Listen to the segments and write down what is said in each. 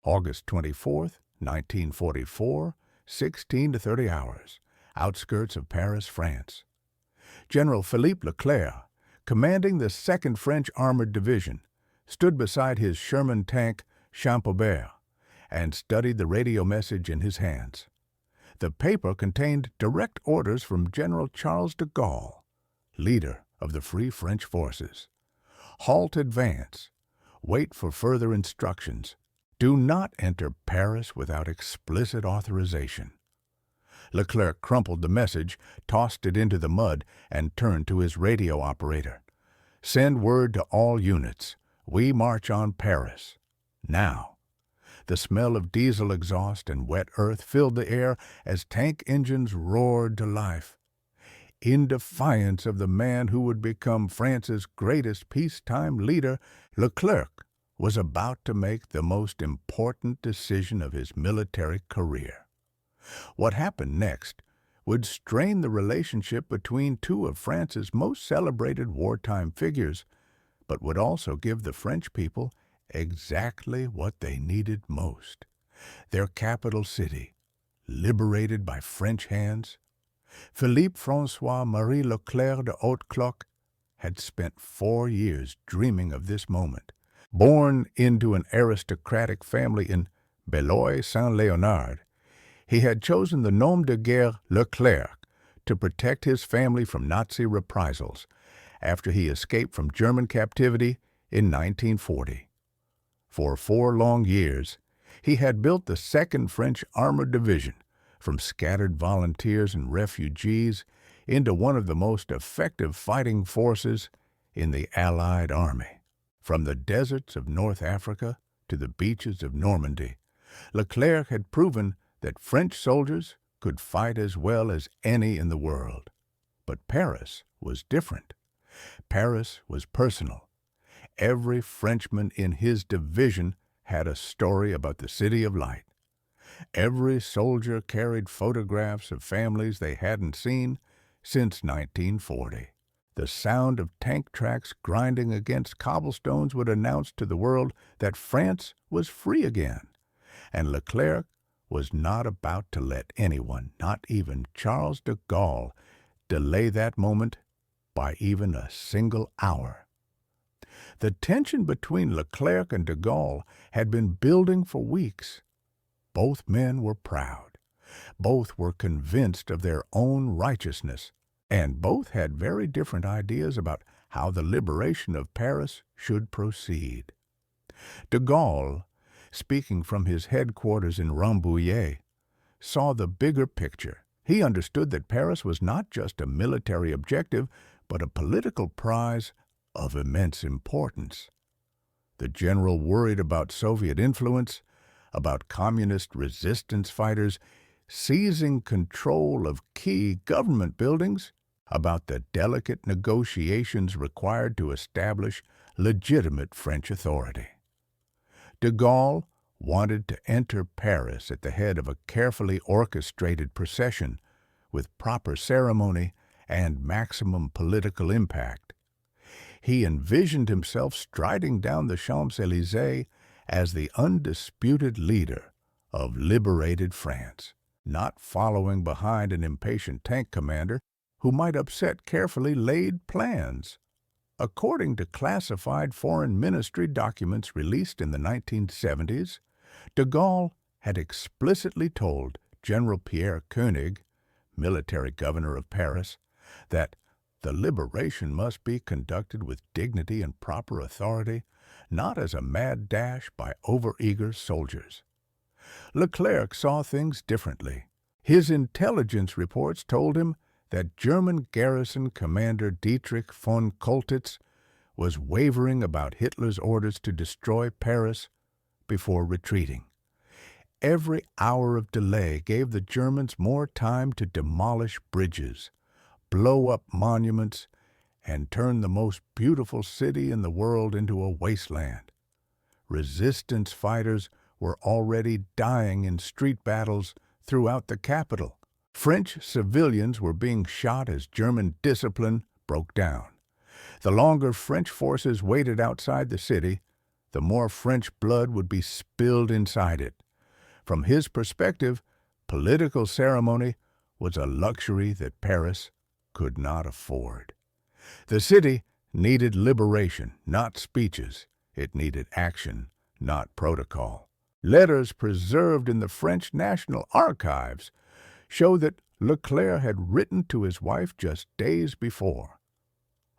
August 24th, 1944, 16 to 30 hours, outskirts of Paris, France. General Philippe Leclerc, commanding the 2nd French Armored Division, stood beside his Sherman tank Champaubert and studied the radio message in his hands. The paper contained direct orders from General Charles de Gaulle, leader of the Free French forces. Halt advance. Wait for further instructions. Do not enter Paris without explicit authorization. Leclerc crumpled the message, tossed it into the mud, and turned to his radio operator. Send word to all units. We march on Paris. Now. The smell of diesel exhaust and wet earth filled the air as tank engines roared to life. In defiance of the man who would become France's greatest peacetime leader, Leclerc was about to make the most important decision of his military career. What happened next would strain the relationship between two of France's most celebrated wartime figures, but would also give the French people exactly what they needed most. Their capital city, liberated by French hands. Philippe François-Marie Leclerc de Hautecloque had spent 4 years dreaming of this moment. Born into an aristocratic family in Beloeil-Saint-Léonard, he had chosen the nom de guerre Leclerc to protect his family from Nazi reprisals after he escaped from German captivity in 1940. For 4 long years, he had built the 2nd French Armored Division from scattered volunteers and refugees into one of the most effective fighting forces in the Allied Army. From the deserts of North Africa to the beaches of Normandy, Leclerc had proven that French soldiers could fight as well as any in the world. But Paris was different. Paris was personal. Every Frenchman in his division had a story about the City of Light. Every soldier carried photographs of families they hadn't seen since 1940. The sound of tank tracks grinding against cobblestones would announce to the world that France was free again, and Leclerc was not about to let anyone, not even Charles de Gaulle, delay that moment by even a single hour. The tension between Leclerc and de Gaulle had been building for weeks. Both men were proud. Both were convinced of their own righteousness, and both had very different ideas about how the liberation of Paris should proceed. De Gaulle, speaking from his headquarters in Rambouillet, saw the bigger picture. He understood that Paris was not just a military objective, but a political prize of immense importance. The general worried about Soviet influence, about communist resistance fighters seizing control of key government buildings, about the delicate negotiations required to establish legitimate French authority. De Gaulle wanted to enter Paris at the head of a carefully orchestrated procession with proper ceremony and maximum political impact. He envisioned himself striding down the Champs-Élysées as the undisputed leader of liberated France, not following behind an impatient tank commander who might upset carefully laid plans. According to classified foreign ministry documents released in the 1970s, de Gaulle had explicitly told General Pierre Koenig, military governor of Paris, that the liberation must be conducted with dignity and proper authority, not as a mad dash by overeager soldiers. Leclerc saw things differently. His intelligence reports told him that German garrison commander Dietrich von Koltitz was wavering about Hitler's orders to destroy Paris before retreating. Every hour of delay gave the Germans more time to demolish bridges, blow up monuments, and turn the most beautiful city in the world into a wasteland. Resistance fighters were already dying in street battles throughout the capital. French civilians were being shot as German discipline broke down. The longer French forces waited outside the city, the more French blood would be spilled inside it. From his perspective, political ceremony was a luxury that Paris could not afford. The city needed liberation, not speeches. It needed action, not protocol. Letters preserved in the French National Archives show that Leclerc had written to his wife just days before.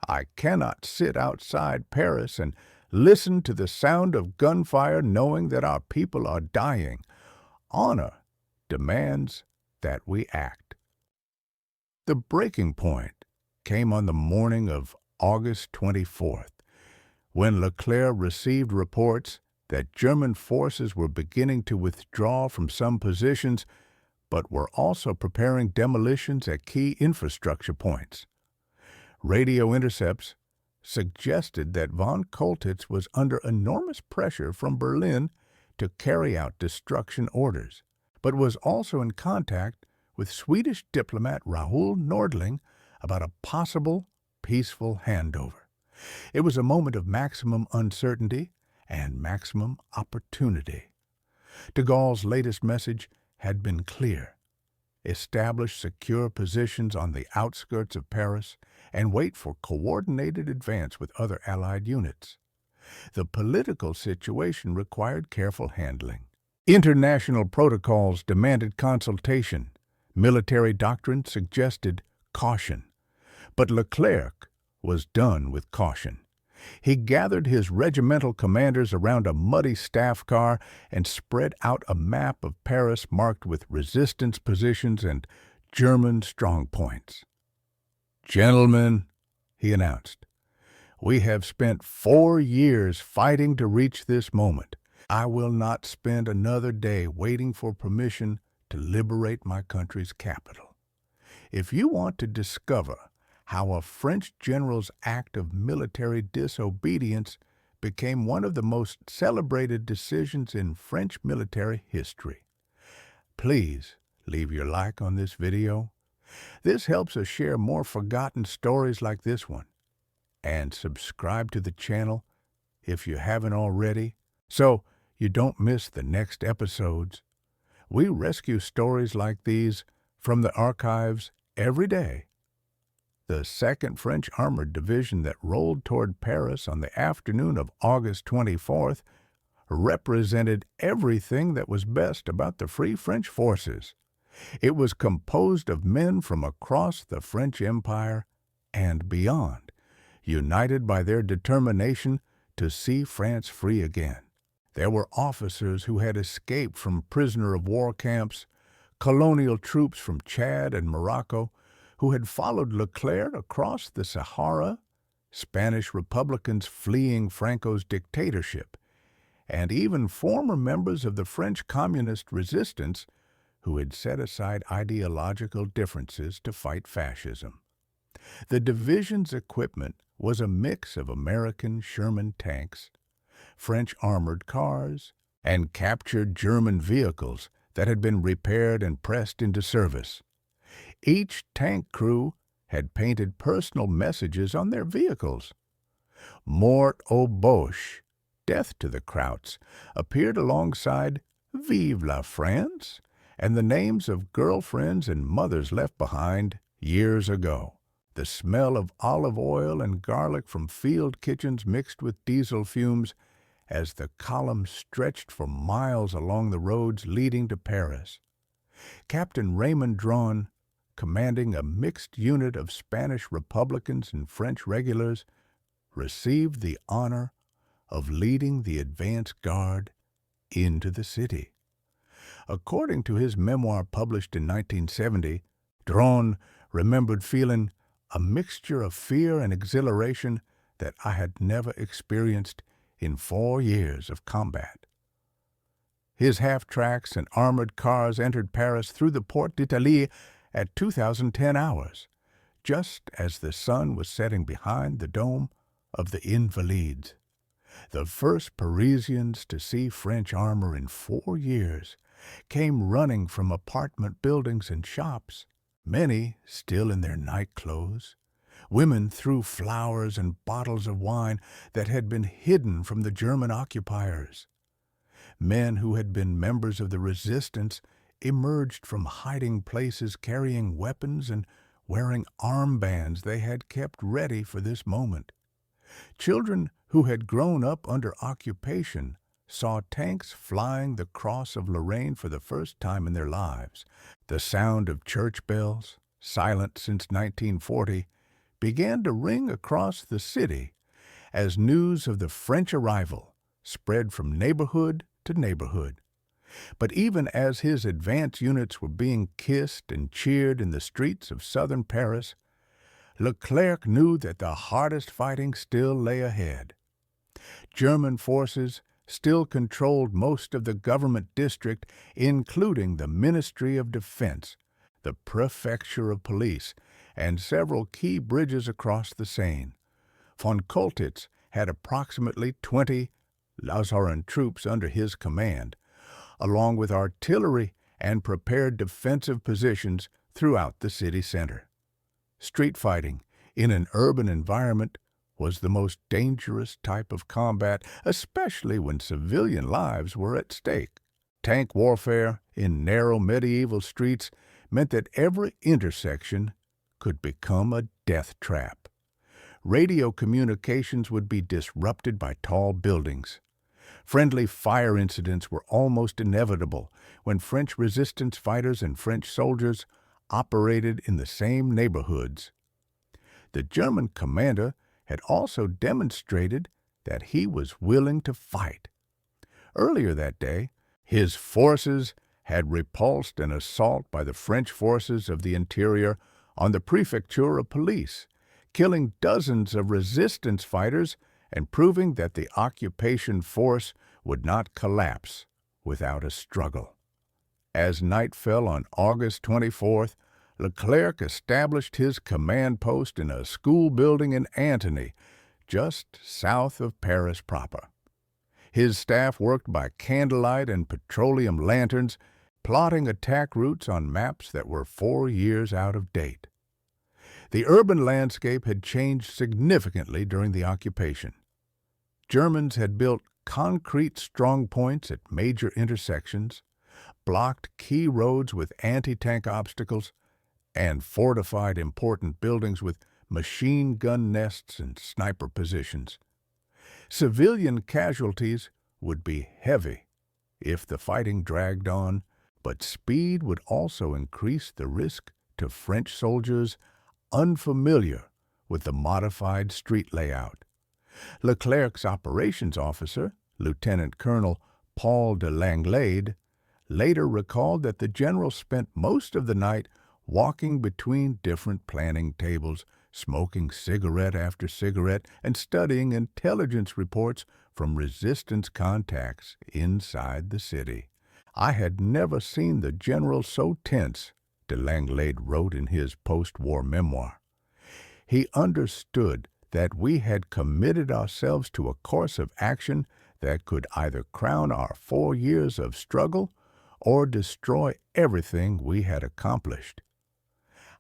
"I cannot sit outside Paris and listen to the sound of gunfire knowing that our people are dying. Honor demands that we act." The breaking point came on the morning of August 24th, when Leclerc received reports that German forces were beginning to withdraw from some positions, but were also preparing demolitions at key infrastructure points. Radio intercepts suggested that von Choltitz was under enormous pressure from Berlin to carry out destruction orders, but was also in contact with Swedish diplomat Raoul Nordling about a possible peaceful handover. It was a moment of maximum uncertainty and maximum opportunity. De Gaulle's latest message had been clear: establish secure positions on the outskirts of Paris and wait for coordinated advance with other Allied units. The political situation required careful handling. International protocols demanded consultation. Military doctrine suggested caution. But Leclerc was done with caution. He gathered his regimental commanders around a muddy staff car and spread out a map of Paris marked with resistance positions and German strongpoints. "Gentlemen," he announced, "we have spent 4 years fighting to reach this moment. I will not spend another day waiting for permission to liberate my country's capital. If you want to discover how a French general's act of military disobedience became one of the most celebrated decisions in French military history, please leave your like on this video. This helps us share more forgotten stories like this one. And subscribe to the channel if you haven't already, so you don't miss the next episodes. We rescue stories like these from the archives every day. The 2nd French Armored Division that rolled toward Paris on the afternoon of August 24th represented everything that was best about the Free French forces. It was composed of men from across the French Empire and beyond, united by their determination to see France free again. There were officers who had escaped from prisoner-of-war camps, colonial troops from Chad and Morocco who had followed Leclerc across the Sahara, Spanish Republicans fleeing Franco's dictatorship, and even former members of the French communist resistance who had set aside ideological differences to fight fascism. The division's equipment was a mix of American Sherman tanks, French armored cars, and captured German vehicles that had been repaired and pressed into service. Each tank crew had painted personal messages on their vehicles. "Mort aux Boches," death to the Krauts, appeared alongside "Vive la France" and the names of girlfriends and mothers left behind years ago. The smell of olive oil and garlic from field kitchens mixed with diesel fumes as the column stretched for miles along the roads leading to Paris. Captain Raymond Dron, commanding a mixed unit of Spanish Republicans and French regulars, received the honor of leading the advance guard into the city. According to his memoir published in 1970, Dron remembered feeling a mixture of fear and exhilaration that I had never experienced in 4 years of combat. His half-tracks and armored cars entered Paris through the Porte d'Italie at 2010 hours, just as the sun was setting behind the dome of the Invalides. The first Parisians to see French armor in 4 years came running from apartment buildings and shops, many still in their night clothes, Women threw flowers and bottles of wine that had been hidden from the German occupiers. Men who had been members of the resistance emerged from hiding places carrying weapons and wearing armbands they had kept ready for this moment. Children who had grown up under occupation saw tanks flying the Cross of Lorraine for the first time in their lives. The sound of church bells, silent since 1940, began to ring across the city as news of the French arrival spread from neighborhood to neighborhood. But even as his advance units were being kissed and cheered in the streets of southern Paris, Leclerc knew that the hardest fighting still lay ahead. German forces still controlled most of the government district, including the Ministry of Defense, the Prefecture of Police, and several key bridges across the Seine. Von Choltitz had approximately 20 Lazaran troops under his command, along with artillery and prepared defensive positions throughout the city center. Street fighting in an urban environment was the most dangerous type of combat, especially when civilian lives were at stake. Tank warfare in narrow medieval streets meant that every intersection could become a death trap. Radio communications would be disrupted by tall buildings. Friendly fire incidents were almost inevitable when French resistance fighters and French soldiers operated in the same neighborhoods. The German commander had also demonstrated that he was willing to fight. Earlier that day, his forces had repulsed an assault by the French forces of the interior on the Prefecture of Police, killing dozens of resistance fighters and proving that the occupation force would not collapse without a struggle. As night fell on August 24th, Leclerc established his command post in a school building in Antony, just south of Paris proper. His staff worked by candlelight and petroleum lanterns, plotting attack routes on maps that were 4 years out of date. The urban landscape had changed significantly during the occupation. Germans had built concrete strongpoints at major intersections, blocked key roads with anti-tank obstacles, and fortified important buildings with machine gun nests and sniper positions. Civilian casualties would be heavy if the fighting dragged on, but speed would also increase the risk to French soldiers unfamiliar with the modified street layout. Leclerc's operations officer, Lieutenant Colonel Paul de Langlade, later recalled that the general spent most of the night walking between different planning tables, smoking cigarette after cigarette, and studying intelligence reports from resistance contacts inside the city. "I had never seen the general so tense," de Langlade wrote in his post-war memoir. "He understood that we had committed ourselves to a course of action that could either crown our 4 years of struggle or destroy everything we had accomplished."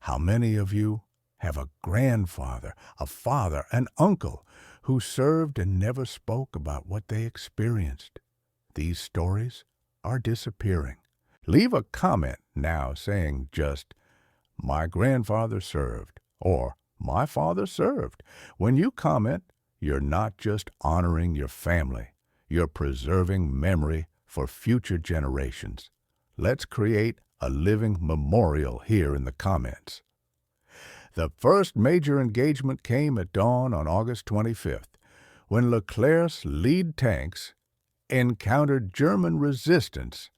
How many of you have a grandfather, a father, an uncle who served and never spoke about what they experienced? These stories are disappearing. Leave a comment now saying just, "My grandfather served," or "My father served." When you comment, you're not just honoring your family, you're preserving memory for future generations. Let's create a living memorial here in the comments. The first major engagement came at dawn on August 25th, when Leclerc's lead tanks encountered German resistance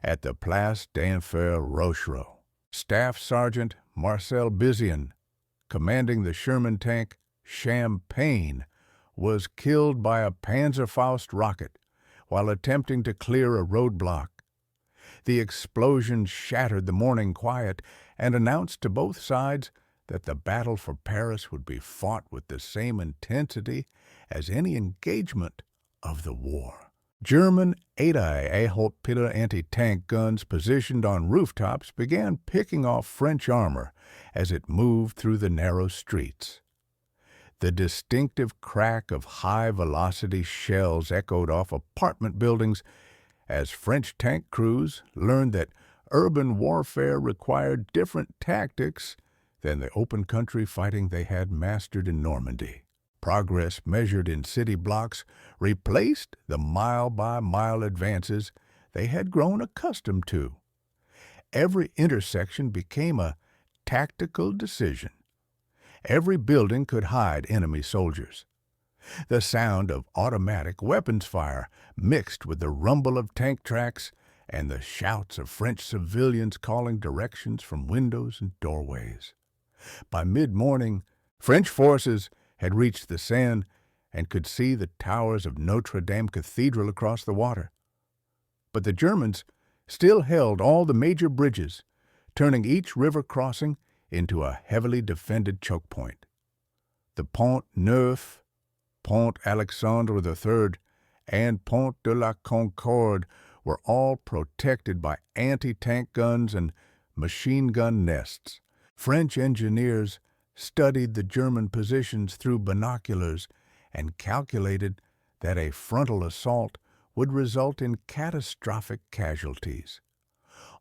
at the Place d'Enfer Rochereau. Staff Sergeant Marcel Bizian, commanding the Sherman tank Champagne, was killed by a Panzerfaust rocket while attempting to clear a roadblock. The explosion shattered the morning quiet and announced to both sides that the battle for Paris would be fought with the same intensity as any engagement of the war. German 8-Pillar anti-tank guns positioned on rooftops began picking off French armor as it moved through the narrow streets. The distinctive crack of high-velocity shells echoed off apartment buildings as French tank crews learned that urban warfare required different tactics than the open country fighting they had mastered in Normandy. Progress measured in city blocks replaced the mile-by-mile advances they had grown accustomed to. Every intersection became a tactical decision. Every building could hide enemy soldiers. The sound of automatic weapons fire mixed with the rumble of tank tracks and the shouts of French civilians calling directions from windows and doorways. By mid-morning, French forces had reached the Seine and could see the towers of Notre Dame Cathedral across the water. But the Germans still held all the major bridges, turning each river crossing into a heavily defended choke point. The Pont Neuf, Pont Alexandre III, and Pont de la Concorde were all protected by anti-tank guns and machine gun nests. French engineers studied the German positions through binoculars and calculated that a frontal assault would result in catastrophic casualties.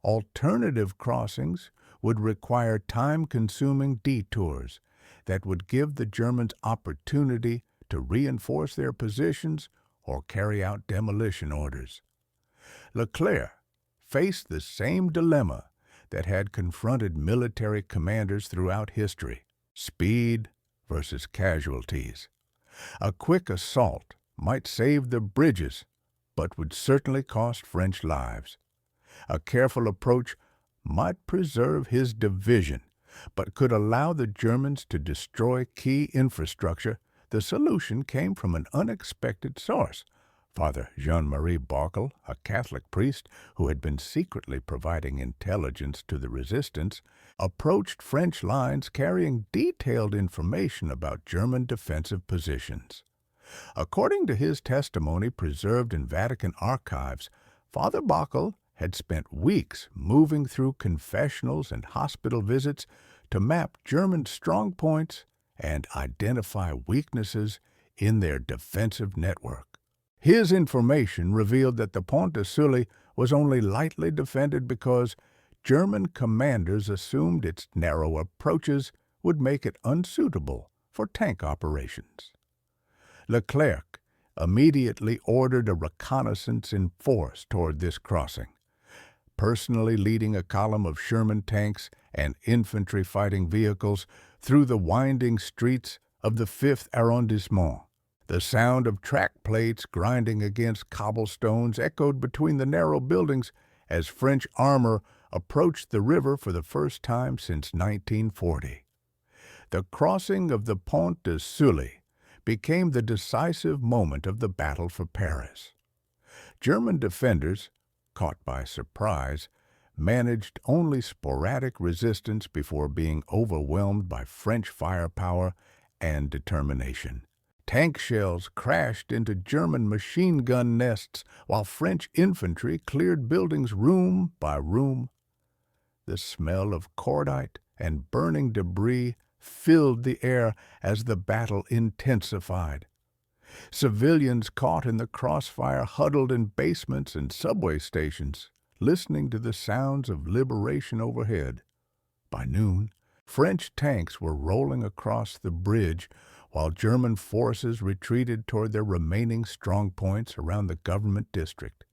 Alternative crossings would require time-consuming detours that would give the Germans opportunity to reinforce their positions or carry out demolition orders. Leclerc faced the same dilemma that had confronted military commanders throughout history: speed versus casualties. A quick assault might save the bridges, but would certainly cost French lives. A careful approach might preserve his division, but could allow the Germans to destroy key infrastructure. The solution came from an unexpected source. Father Jean-Marie Bockel, a Catholic priest who had been secretly providing intelligence to the resistance, approached French lines carrying detailed information about German defensive positions. According to his testimony preserved in Vatican archives, Father Bockel had spent weeks moving through confessionals and hospital visits to map German strong points and identify weaknesses in their defensive network. His information revealed that the Pont de Sully was only lightly defended because German commanders assumed its narrow approaches would make it unsuitable for tank operations. Leclerc immediately ordered a reconnaissance in force toward this crossing, personally leading a column of Sherman tanks and infantry fighting vehicles through the winding streets of the 5th arrondissement. The sound of track plates grinding against cobblestones echoed between the narrow buildings as French armor approached the river for the first time since 1940. The crossing of the Pont de Sully became the decisive moment of the battle for Paris. German defenders, caught by surprise, managed only sporadic resistance before being overwhelmed by French firepower and determination. Tank shells crashed into German machine gun nests while French infantry cleared buildings room by room. The smell of cordite and burning debris filled the air as the battle intensified. Civilians caught in the crossfire huddled in basements and subway stations, listening to the sounds of liberation overhead. By noon, French tanks were rolling across the bridge while German forces retreated toward their remaining strongpoints around the government district.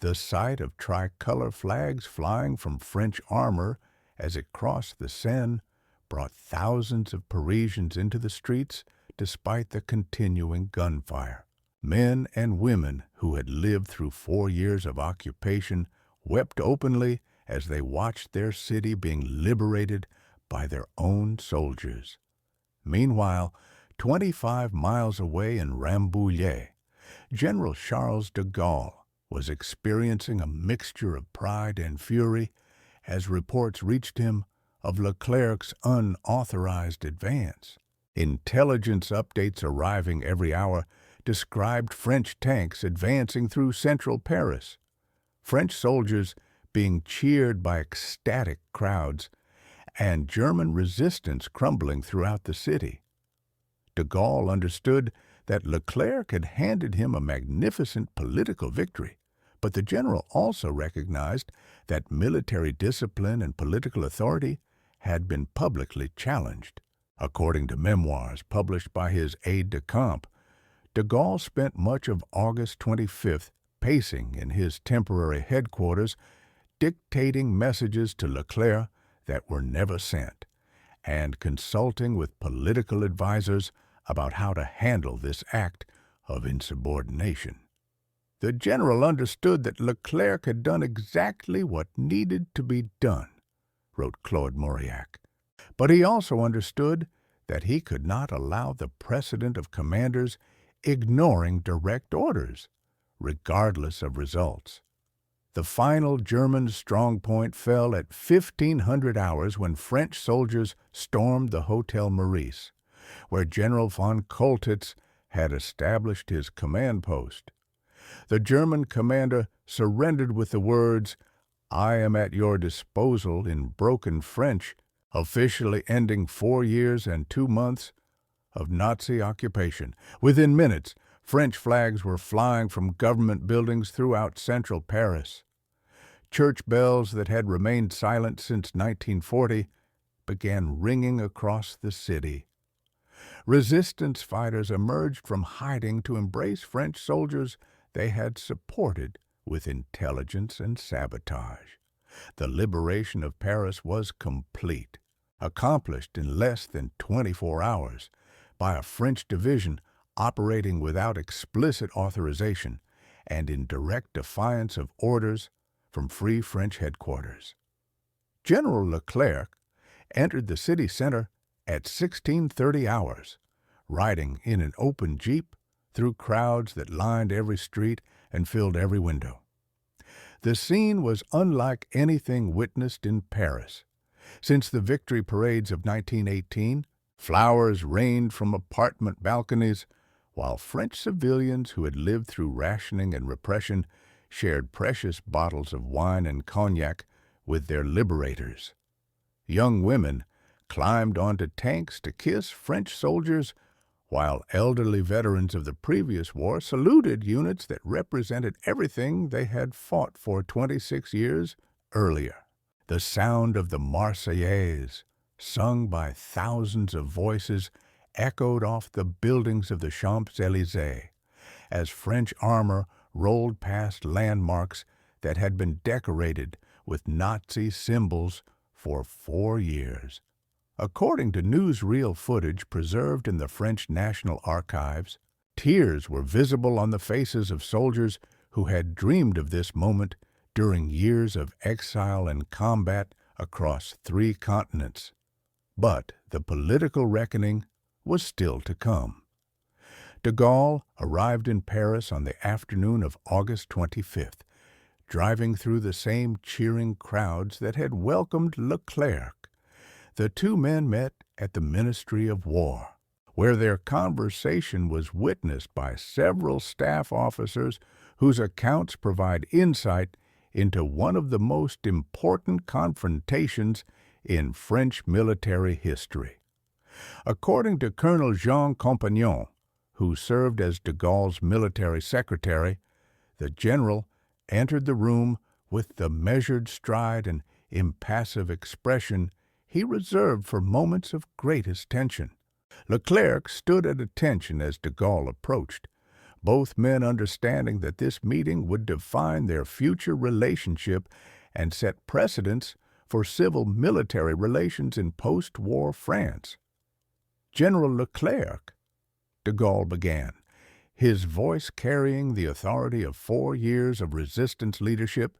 The sight of tricolor flags flying from French armor as it crossed the Seine brought thousands of Parisians into the streets despite the continuing gunfire. Men and women who had lived through 4 years of occupation wept openly as they watched their city being liberated by their own soldiers. Meanwhile, 25 miles away in Rambouillet, General Charles de Gaulle was experiencing a mixture of pride and fury as reports reached him of Leclerc's unauthorized advance. Intelligence updates arriving every hour described French tanks advancing through central Paris, French soldiers being cheered by ecstatic crowds, and German resistance crumbling throughout the city. De Gaulle understood that Leclerc had handed him a magnificent political victory, but the general also recognized that military discipline and political authority had been publicly challenged. According to memoirs published by his aide-de-camp, de Gaulle spent much of August 25th pacing in his temporary headquarters, dictating messages to Leclerc that were never sent, and consulting with political advisers about how to handle this act of insubordination. The general understood that Leclerc had done exactly what needed to be done, wrote Claude Mauriac. But he also understood that he could not allow the precedent of commanders ignoring direct orders, regardless of results. The final German strong point fell at 1500 hours when French soldiers stormed the Hotel Meurice, where General von Choltitz had established his command post. The German commander surrendered with the words, "I am at your disposal," in broken French, officially ending 4 years and 2 months of Nazi occupation. Within minutes, French flags were flying from government buildings throughout central Paris. Church bells that had remained silent since 1940 began ringing across the city. Resistance fighters emerged from hiding to embrace French soldiers they had supported with intelligence and sabotage. The liberation of Paris was complete, accomplished in less than 24 hours by a French division operating without explicit authorization and in direct defiance of orders from Free French headquarters. General Leclerc entered the city center at 1630 hours, riding in an open jeep through crowds that lined every street and filled every window. The scene was unlike anything witnessed in Paris. Since the victory parades of 1918, flowers rained from apartment balconies, while French civilians who had lived through rationing and repression shared precious bottles of wine and cognac with their liberators. Young women climbed onto tanks to kiss French soldiers, while elderly veterans of the previous war saluted units that represented everything they had fought for 26 years earlier. The sound of the Marseillaise, sung by thousands of voices, echoed off the buildings of the Champs-Élysées as French armor rolled past landmarks that had been decorated with Nazi symbols for 4 years. According to newsreel footage preserved in the French National Archives, tears were visible on the faces of soldiers who had dreamed of this moment during years of exile and combat across 3 continents. But the political reckoning was still to come. De Gaulle arrived in Paris on the afternoon of August 25th, driving through the same cheering crowds that had welcomed Leclerc. The two men met at the Ministry of War, where their conversation was witnessed by several staff officers whose accounts provide insight into one of the most important confrontations in French military history. According to Colonel Jean Compagnon, who served as de Gaulle's military secretary, the general entered the room with the measured stride and impassive expression he reserved for moments of greatest tension. Leclerc stood at attention as de Gaulle approached, both men understanding that this meeting would define their future relationship and set precedents for civil-military relations in post-war France. "General Leclerc," de Gaulle began, his voice carrying the authority of 4 years of resistance leadership,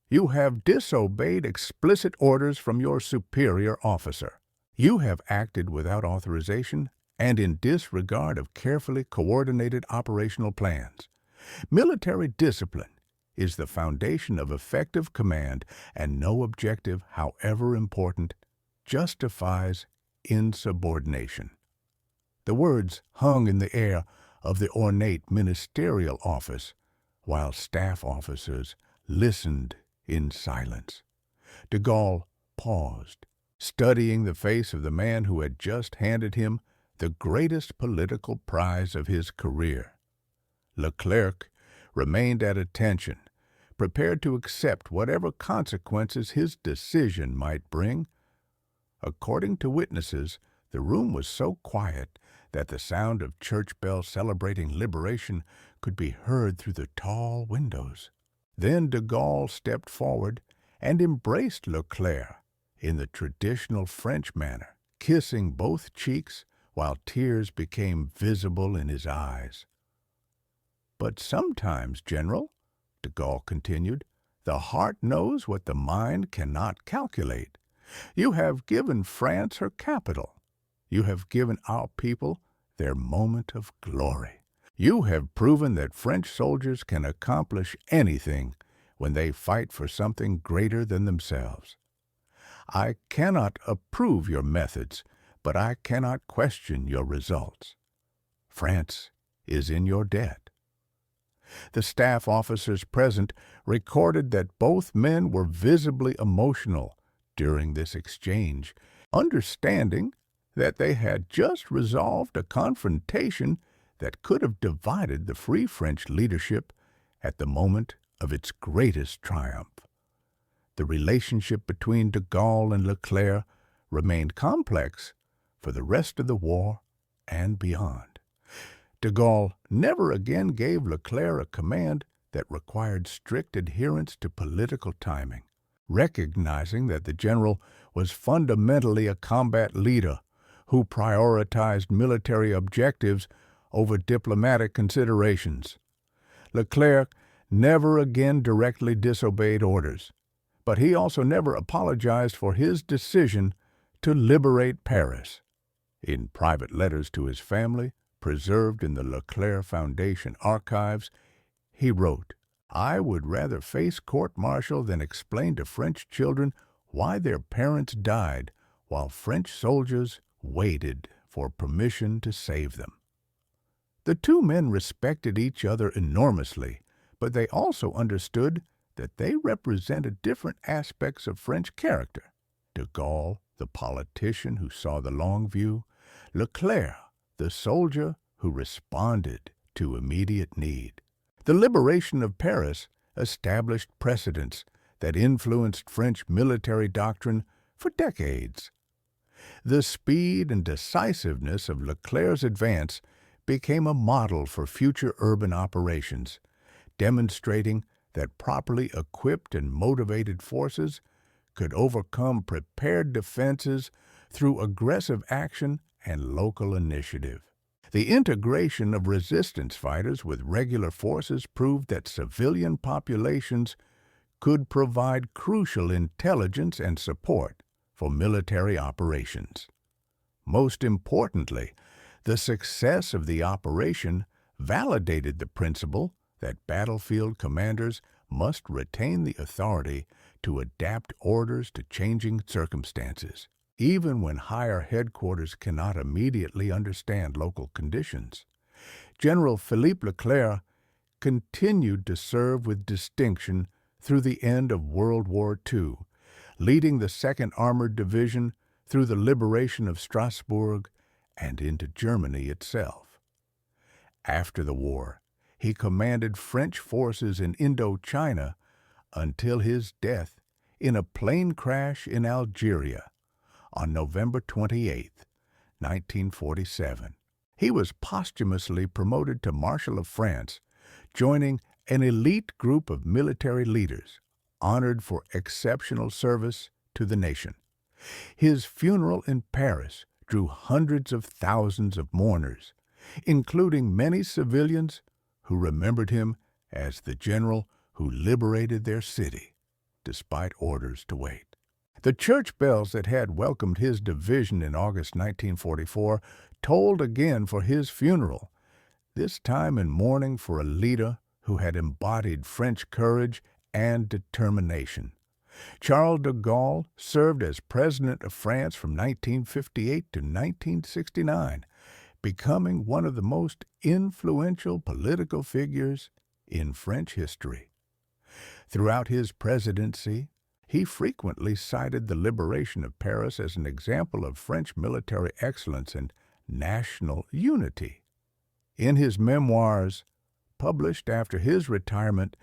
"you have disobeyed explicit orders from your superior officer. You have acted without authorization and in disregard of carefully coordinated operational plans. Military discipline is the foundation of effective command, and no objective, however important, justifies insubordination." The words hung in the air of the ornate ministerial office, while staff officers listened in silence. De Gaulle paused, studying the face of the man who had just handed him the greatest political prize of his career. Leclerc remained at attention, prepared to accept whatever consequences his decision might bring. According to witnesses, the room was so quiet that the sound of church bells celebrating liberation could be heard through the tall windows. Then de Gaulle stepped forward and embraced Leclerc in the traditional French manner, kissing both cheeks while tears became visible in his eyes. "But sometimes, General," de Gaulle continued, "the heart knows what the mind cannot calculate. You have given France her capital. You have given our people their moment of glory. You have proven that French soldiers can accomplish anything when they fight for something greater than themselves. I cannot approve your methods, but I cannot question your results. France is in your debt." The staff officers present recorded that both men were visibly emotional during this exchange, understanding that they had just resolved a confrontation that could have divided the Free French leadership at the moment of its greatest triumph. The relationship between de Gaulle and Leclerc remained complex for the rest of the war and beyond. De Gaulle never again gave Leclerc a command that required strict adherence to political timing, recognizing that the general was fundamentally a combat leader who prioritized military objectives over diplomatic considerations. Leclerc never again directly disobeyed orders, but he also never apologized for his decision to liberate Paris. In private letters to his family, preserved in the Leclerc Foundation archives, he wrote, "I would rather face court-martial than explain to French children why their parents died while French soldiers waited for permission to save them." The two men respected each other enormously, but they also understood that they represented different aspects of French character. De Gaulle, the politician who saw the long view; Leclerc, the soldier who responded to immediate need. The liberation of Paris established precedents that influenced French military doctrine for decades. The speed and decisiveness of Leclerc's advance became a model for future urban operations, demonstrating that properly equipped and motivated forces could overcome prepared defenses through aggressive action and local initiative. The integration of resistance fighters with regular forces proved that civilian populations could provide crucial intelligence and support for military operations. Most importantly, the success of the operation validated the principle that battlefield commanders must retain the authority to adapt orders to changing circumstances, even when higher headquarters cannot immediately understand local conditions. General Philippe Leclerc continued to serve with distinction through the end of World War II, leading the 2nd Armored Division through the liberation of Strasbourg and into Germany itself. After the war, he commanded French forces in Indochina until his death in a plane crash in Algeria on November 28, 1947. He was posthumously promoted to Marshal of France, joining an elite group of military leaders honored for exceptional service to the nation. His funeral in Paris drew hundreds of thousands of mourners, including many civilians who remembered him as the general who liberated their city, despite orders to wait. The church bells that had welcomed his division in August 1944 tolled again for his funeral, this time in mourning for a leader who had embodied French courage and determination. Charles de Gaulle served as President of France from 1958 to 1969, becoming one of the most influential political figures in French history. Throughout his presidency, he frequently cited the liberation of Paris as an example of French military excellence and national unity. In his memoirs, published after his retirement,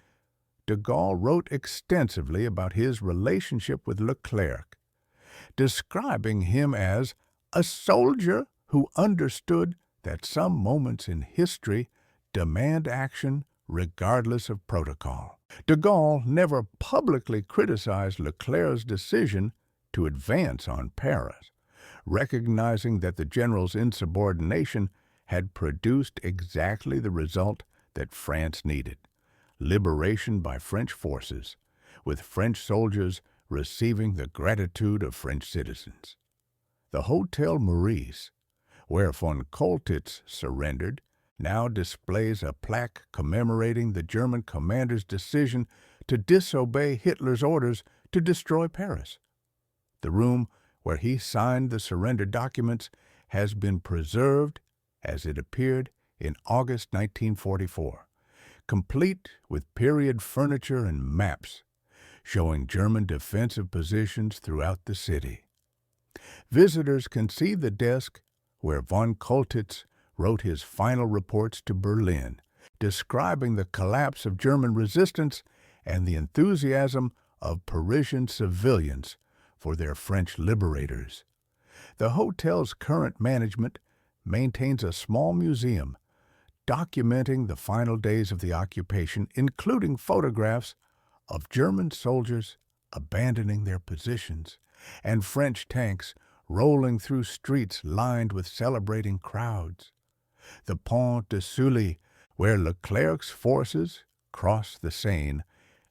de Gaulle wrote extensively about his relationship with Leclerc, describing him as a soldier who understood that some moments in history demand action regardless of protocol. De Gaulle never publicly criticized Leclerc's decision to advance on Paris, recognizing that the general's insubordination had produced exactly the result that France needed: liberation by French forces, with French soldiers receiving the gratitude of French citizens. The Hotel Meurice, where von Choltitz surrendered, now displays a plaque commemorating the German commander's decision to disobey Hitler's orders to destroy Paris. The room where he signed the surrender documents has been preserved as it appeared in August 1944, complete with period furniture and maps showing German defensive positions throughout the city. Visitors can see the desk where von Choltitz wrote his final reports to Berlin, describing the collapse of German resistance and the enthusiasm of Parisian civilians for their French liberators. The hotel's current management maintains a small museum documenting the final days of the occupation, including photographs of German soldiers abandoning their positions and French tanks rolling through streets lined with celebrating crowds. The Pont de Sully, where Leclerc's forces crossed the Seine,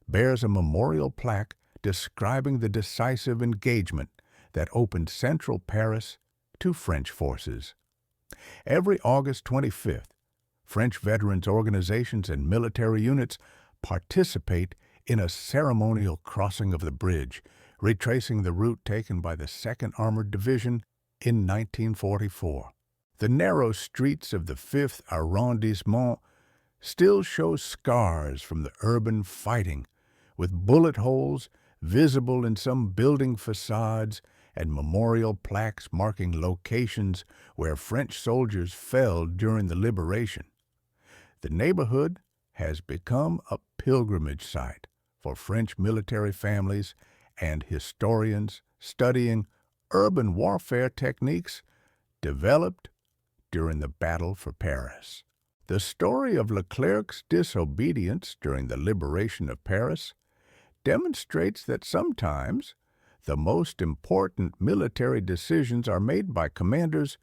bears a memorial plaque describing the decisive engagement that opened central Paris to French forces. Every August 25th, French veterans organizations and military units participate in a ceremonial crossing of the bridge, retracing the route taken by the 2nd Armored Division in 1944. The narrow streets of the 5th arrondissement still show scars from the urban fighting, with bullet holes visible in some building facades and memorial plaques marking locations where French soldiers fell during the liberation. The neighborhood has become a pilgrimage site for French military families and historians studying urban warfare techniques developed during the Battle for Paris. The story of Leclerc's disobedience during the liberation of Paris demonstrates that sometimes the most important military decisions are made by commanders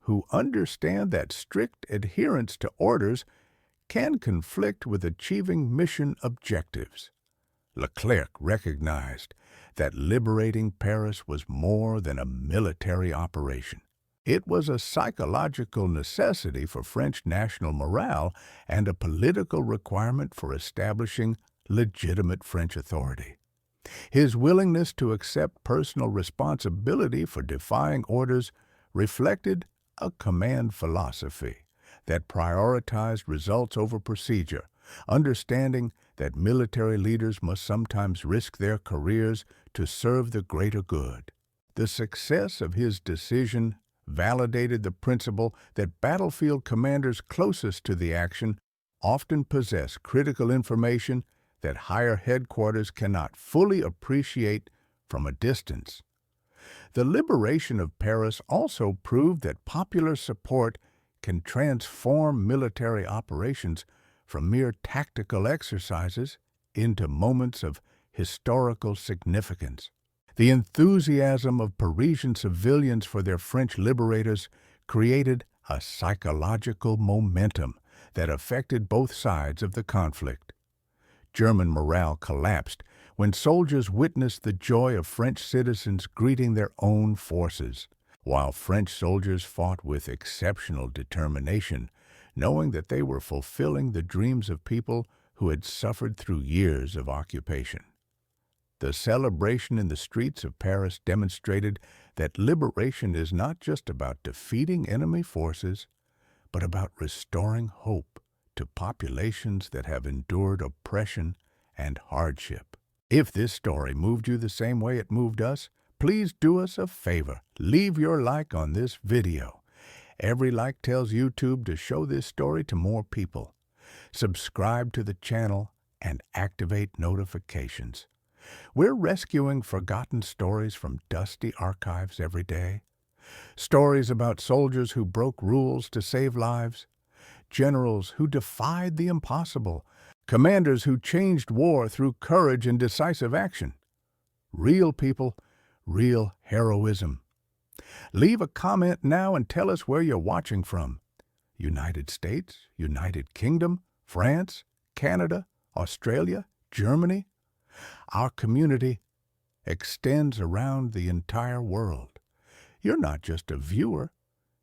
who understand that strict adherence to orders can conflict with achieving mission objectives. Leclerc recognized that liberating Paris was more than a military operation. It was a psychological necessity for French national morale and a political requirement for establishing legitimate French authority. His willingness to accept personal responsibility for defying orders reflected a command philosophy that prioritized results over procedure, understanding that military leaders must sometimes risk their careers to serve the greater good. The success of his decision validated the principle that battlefield commanders closest to the action often possess critical information that higher headquarters cannot fully appreciate from a distance. The liberation of Paris also proved that popular support can transform military operations from mere tactical exercises into moments of historical significance. The enthusiasm of Parisian civilians for their French liberators created a psychological momentum that affected both sides of the conflict. German morale collapsed when soldiers witnessed the joy of French citizens greeting their own forces, while French soldiers fought with exceptional determination, knowing that they were fulfilling the dreams of people who had suffered through years of occupation. The celebration in the streets of Paris demonstrated that liberation is not just about defeating enemy forces, but about restoring hope to populations that have endured oppression and hardship. If this story moved you the same way it moved us, please do us a favor. Leave your like on this video Every like tells YouTube to show this story to more people. Subscribe to the channel and activate notifications. We're rescuing forgotten stories from dusty archives every day. Stories about soldiers who broke rules to save lives, generals who defied the impossible, commanders who changed war through courage and decisive action. Real people, real heroism. Leave a comment now and tell us where you're watching from. United States, United Kingdom, France, Canada, Australia, Germany. Our community extends around the entire world. You're not just a viewer,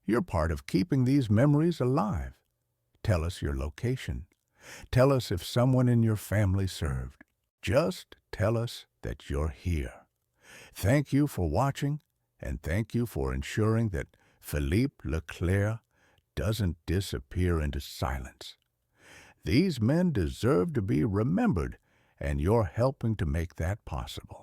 you're part of keeping these memories alive. Tell us your location. Tell us if someone in your family served. Just tell us that you're here. Thank you for watching, and thank you for ensuring that Philippe Leclerc doesn't disappear into silence. These men deserve to be remembered, and you're helping to make that possible.